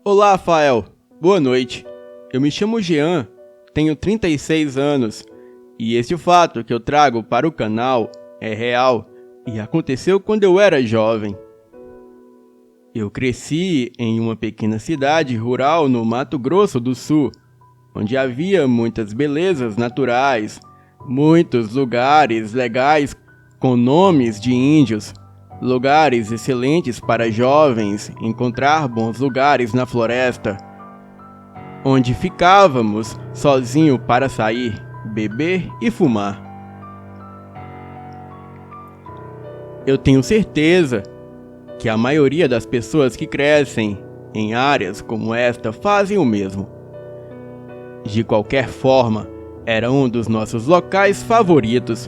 Olá, Rafael. Boa noite. Eu me chamo Jean, tenho 36 anos e este fato que eu trago para o canal é real e aconteceu quando eu era jovem. Eu cresci em uma pequena cidade rural no Mato Grosso do Sul, onde havia muitas belezas naturais, muitos lugares legais com nomes de índios, lugares excelentes para jovens encontrar bons lugares na floresta, onde ficávamos sozinhos para sair, beber e fumar. Eu tenho certeza que a maioria das pessoas que crescem em áreas como esta fazem o mesmo. De qualquer forma, era um dos nossos locais favoritos,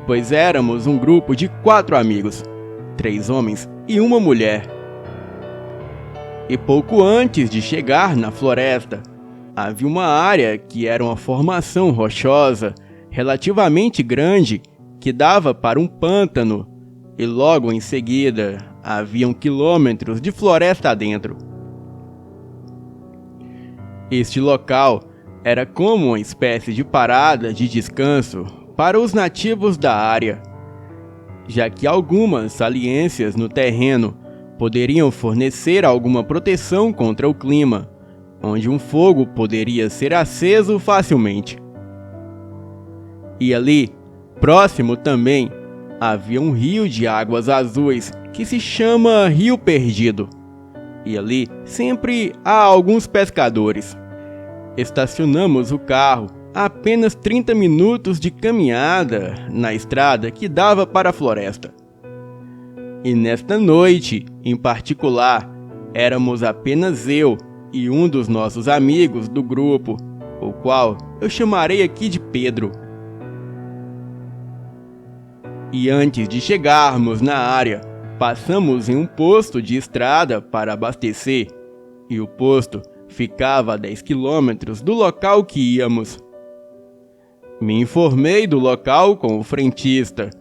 pois éramos um grupo de 4 amigos, 3 homens e uma mulher. E pouco antes de chegar na floresta, havia uma área que era uma formação rochosa relativamente grande que dava para um pântano, e logo em seguida haviam quilômetros de floresta adentro. Este local era como uma espécie de parada de descanso para os nativos da área, já que algumas saliências no terreno poderiam fornecer alguma proteção contra o clima, onde um fogo poderia ser aceso facilmente. E ali, próximo também, havia um rio de águas azuis que se chama Rio Perdido. E ali sempre há alguns pescadores. Estacionamos o carro a apenas 30 minutos de caminhada na estrada que dava para a floresta. E nesta noite, em particular, éramos apenas eu e um dos nossos amigos do grupo, o qual eu chamarei aqui de Pedro. E antes de chegarmos na área, passamos em um posto de estrada para abastecer, e o posto ficava a 10 quilômetros do local que íamos. Me informei do local com o frentista,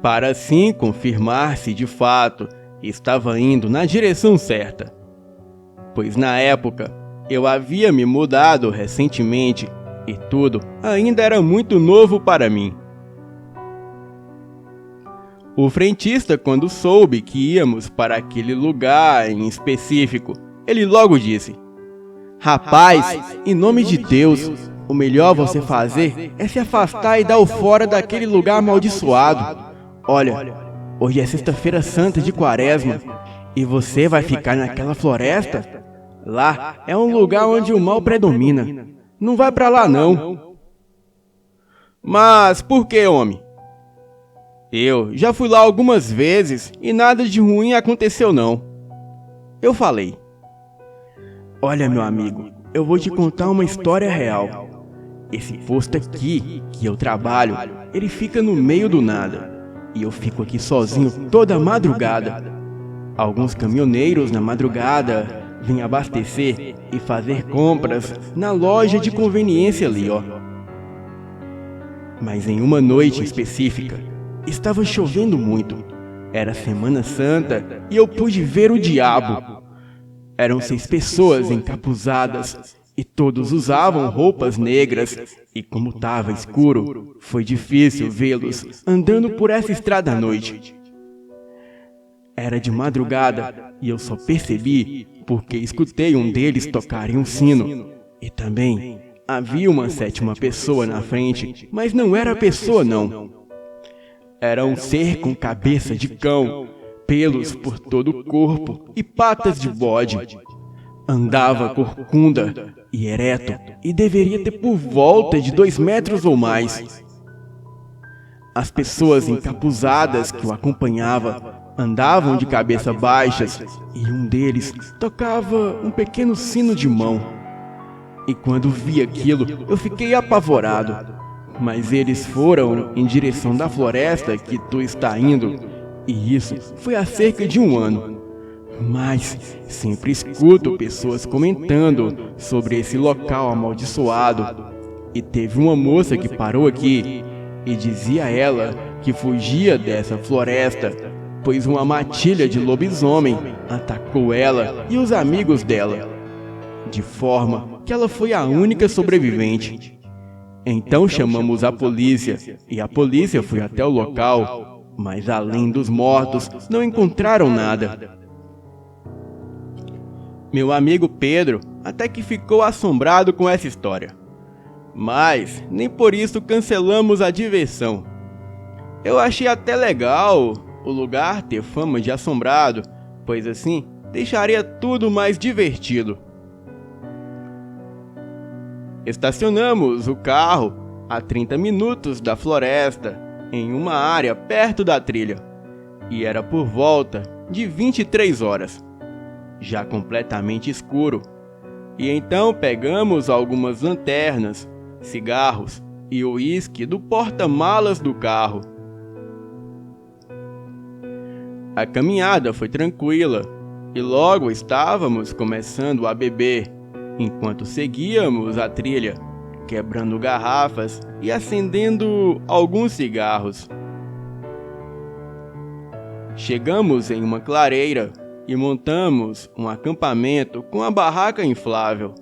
para assim confirmar se de fato estava indo na direção certa, pois na época eu havia me mudado recentemente e tudo ainda era muito novo para mim. O frentista, quando soube que íamos para aquele lugar em específico, ele logo disse: "Rapaz, em nome de Deus, o melhor você fazer é se afastar e dar o fora daquele lugar amaldiçoado. Olha, hoje é sexta-feira santa de quaresma e você vai ficar naquela floresta? Lá é um lugar onde o mal predomina. Não vai pra lá não." "Mas por que, homem?" "Eu já fui lá algumas vezes e nada de ruim aconteceu não." Eu falei: "Olha, meu amigo, eu vou te contar uma história real. Esse posto aqui que eu trabalho, ele fica no meio do nada. E eu fico aqui sozinho toda madrugada. Alguns caminhoneiros na madrugada vêm abastecer e fazer compras na loja de conveniência ali, ó. Mas em uma noite específica, estava chovendo muito. Era Semana Santa e eu pude ver o diabo. Eram 6 pessoas encapuzadas e todos usavam roupas negras, e como estava escuro, foi difícil vê-los andando por essa estrada à noite. Era de madrugada e eu só percebi porque escutei um deles tocarem um sino, e também havia uma 7ª pessoa na frente, mas não era pessoa não. Era um ser com cabeça de cão, pelos por todo o corpo e patas de bode. Andava corcunda e ereto e deveria ter por volta de 2 metros ou mais. As pessoas encapuzadas que o acompanhavam andavam de cabeça baixas e um deles tocava um pequeno sino de mão. E quando vi aquilo, eu fiquei apavorado. Mas eles foram em direção da floresta que tu está indo, e isso foi há cerca de 1 ano. Mas sempre escuto pessoas comentando sobre esse local amaldiçoado. E teve uma moça que parou aqui e dizia ela que fugia dessa floresta, pois uma matilha de lobisomem atacou ela e os amigos dela, de forma que ela foi a única sobrevivente. Então chamamos a polícia e a polícia foi até o local, mas além dos mortos, não encontraram nada. Meu amigo Pedro até que ficou assombrado com essa história, mas nem por isso cancelamos a diversão. Eu achei até legal o lugar ter fama de assombrado, pois assim deixaria tudo mais divertido. Estacionamos o carro a 30 minutos da floresta, em uma área perto da trilha, e era por volta de 23 horas, já completamente escuro. E então pegamos algumas lanternas, cigarros e o uísque do porta-malas do carro. A caminhada foi tranquila e logo estávamos começando a beber, enquanto seguíamos a trilha, quebrando garrafas e acendendo alguns cigarros. Chegamos em uma clareira e montamos um acampamento com a barraca inflável.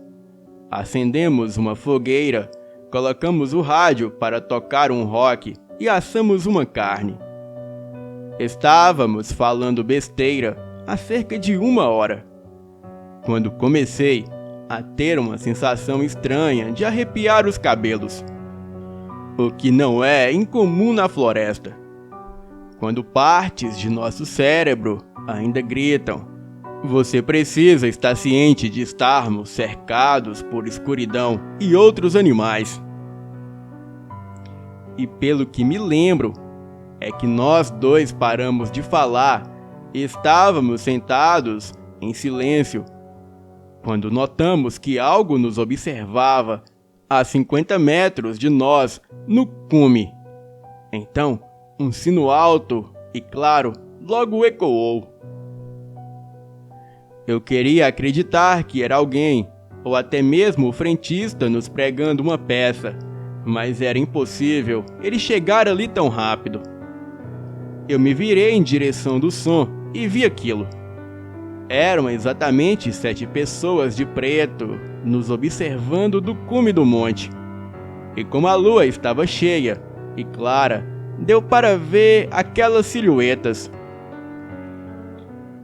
Acendemos uma fogueira, colocamos o rádio para tocar um rock e assamos uma carne. Estávamos falando besteira há cerca de 1 hora, quando comecei a ter uma sensação estranha de arrepiar os cabelos, o que não é incomum na floresta, quando partes de nosso cérebro ainda gritam. Você precisa estar ciente de estarmos cercados por escuridão e outros animais. E pelo que me lembro, é que nós dois paramos de falar e estávamos sentados em silêncio, quando notamos que algo nos observava a 50 metros de nós, no cume. Então, um sino alto e claro logo ecoou. Eu queria acreditar que era alguém, ou até mesmo o frentista nos pregando uma peça, mas era impossível ele chegar ali tão rápido. Eu me virei em direção do som e vi aquilo. Eram exatamente 7 pessoas de preto nos observando do cume do monte. E como a lua estava cheia e clara, deu para ver aquelas silhuetas.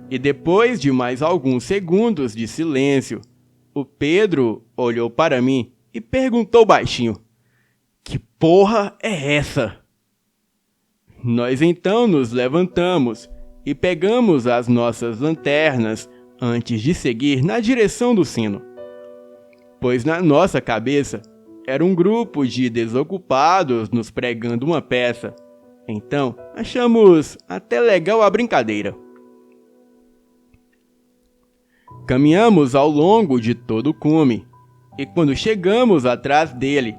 E depois de mais alguns segundos de silêncio, o Pedro olhou para mim e perguntou baixinho: "Que porra é essa?" Nós então nos levantamos e pegamos as nossas lanternas antes de seguir na direção do sino, pois na nossa cabeça era um grupo de desocupados nos pregando uma peça. Então achamos até legal a brincadeira. Caminhamos ao longo de todo o cume, e quando chegamos atrás dele,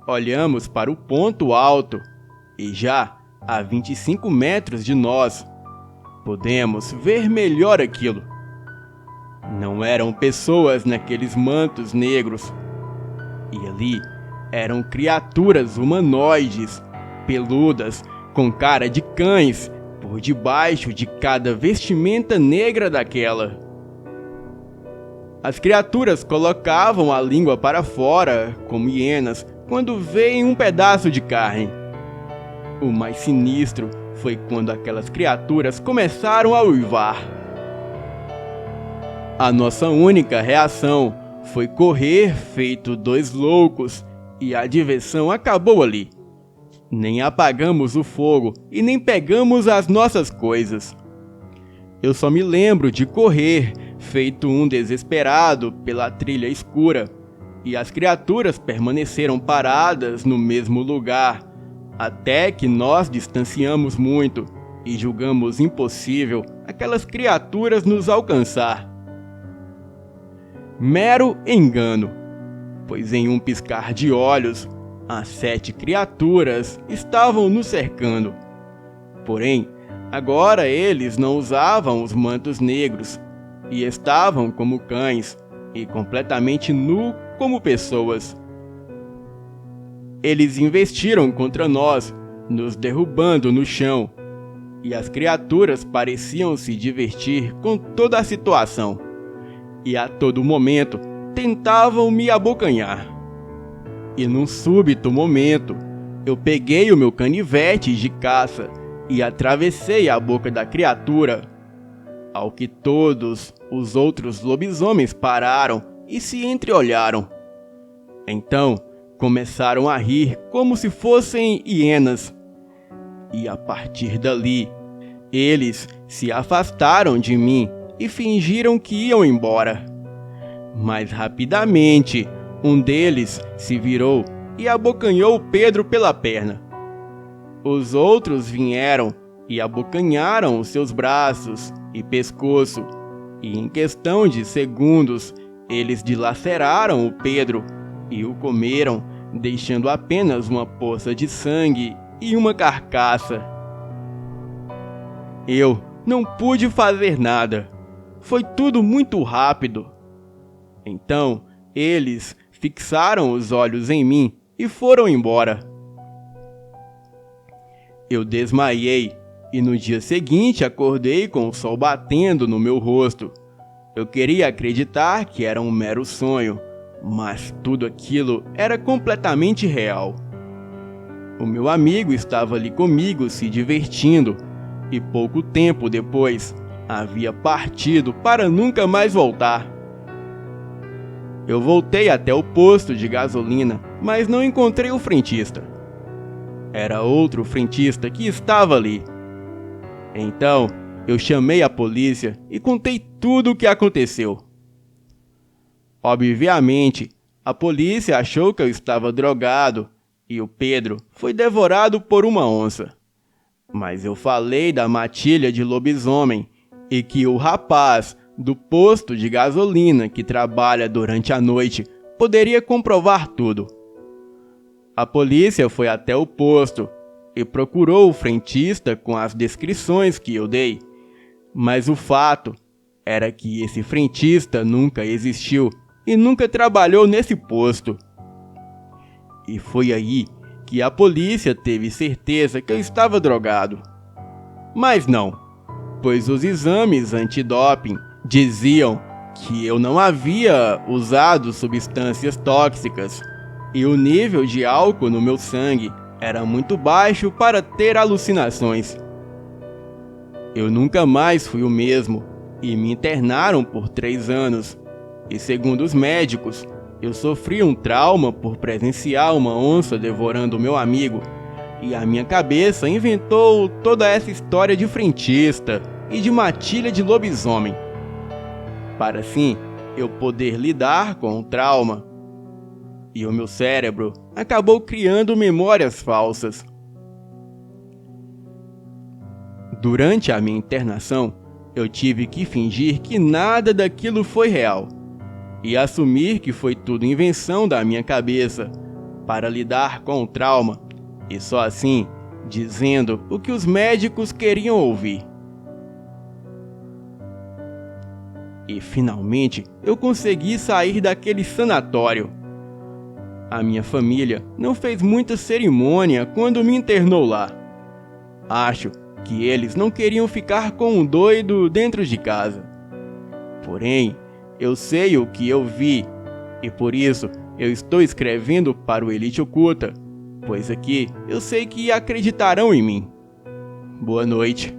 olhamos para o ponto alto, e já a 25 metros de nós, podemos ver melhor aquilo. Não eram pessoas naqueles mantos negros, e ali eram criaturas humanoides, peludas, com cara de cães, por debaixo de cada vestimenta negra daquela. As criaturas colocavam a língua para fora, como hienas, quando veem um pedaço de carne. O mais sinistro foi quando aquelas criaturas começaram a uivar. A nossa única reação foi correr feito 2 loucos, e a diversão acabou ali. Nem apagamos o fogo e nem pegamos as nossas coisas. Eu só me lembro de correr feito um desesperado pela trilha escura, e as criaturas permaneceram paradas no mesmo lugar, até que nós distanciamos muito e julgamos impossível aquelas criaturas nos alcançar. Mero engano, pois em um piscar de olhos, as 7 criaturas estavam nos cercando. Porém, agora eles não usavam os mantos negros, e estavam como cães, e completamente nu como pessoas. Eles investiram contra nós, nos derrubando no chão, e as criaturas pareciam se divertir com toda a situação. E a todo momento, tentavam me abocanhar. E num súbito momento, eu peguei o meu canivete de caça e atravessei a boca da criatura, ao que todos os outros lobisomens pararam e se entreolharam. Então, começaram a rir como se fossem hienas. E a partir dali, eles se afastaram de mim e fingiram que iam embora. Mas rapidamente, um deles se virou e abocanhou Pedro pela perna. Os outros vieram e abocanharam os seus braços e pescoço, e em questão de segundos, eles dilaceraram o Pedro e o comeram, deixando apenas uma poça de sangue e uma carcaça. Eu não pude fazer nada. Foi tudo muito rápido. Então, eles fixaram os olhos em mim e foram embora. Eu desmaiei e no dia seguinte acordei com o sol batendo no meu rosto. Eu queria acreditar que era um mero sonho, mas tudo aquilo era completamente real. O meu amigo estava ali comigo se divertindo e pouco tempo depois havia partido para nunca mais voltar. Eu voltei até o posto de gasolina, mas não encontrei o frentista. Era outro frentista que estava ali. Então, eu chamei a polícia e contei tudo o que aconteceu. Obviamente, a polícia achou que eu estava drogado e o Pedro foi devorado por uma onça. Mas eu falei da matilha de lobisomem e que o rapaz do posto de gasolina que trabalha durante a noite poderia comprovar tudo. A polícia foi até o posto e procurou o frentista com as descrições que eu dei, mas o fato era que esse frentista nunca existiu e nunca trabalhou nesse posto. E foi aí que a polícia teve certeza que eu estava drogado. Mas não, pois os exames antidoping diziam que eu não havia usado substâncias tóxicas e o nível de álcool no meu sangue era muito baixo para ter alucinações. Eu nunca mais fui o mesmo e me internaram por 3 anos. E segundo os médicos, eu sofri um trauma por presenciar uma onça devorando meu amigo, e a minha cabeça inventou toda essa história de frentista e de matilha de lobisomem, para assim eu poder lidar com o trauma. E o meu cérebro acabou criando memórias falsas. Durante a minha internação, eu tive que fingir que nada daquilo foi real e assumir que foi tudo invenção da minha cabeça para lidar com o trauma, e só assim dizendo o que os médicos queriam ouvir. E finalmente eu consegui sair daquele sanatório. A minha família não fez muita cerimônia quando me internou lá. Acho que eles não queriam ficar com um doido dentro de casa. Porém, eu sei o que eu vi, e por isso eu estou escrevendo para o Elite Oculta, pois aqui eu sei que acreditarão em mim. Boa noite.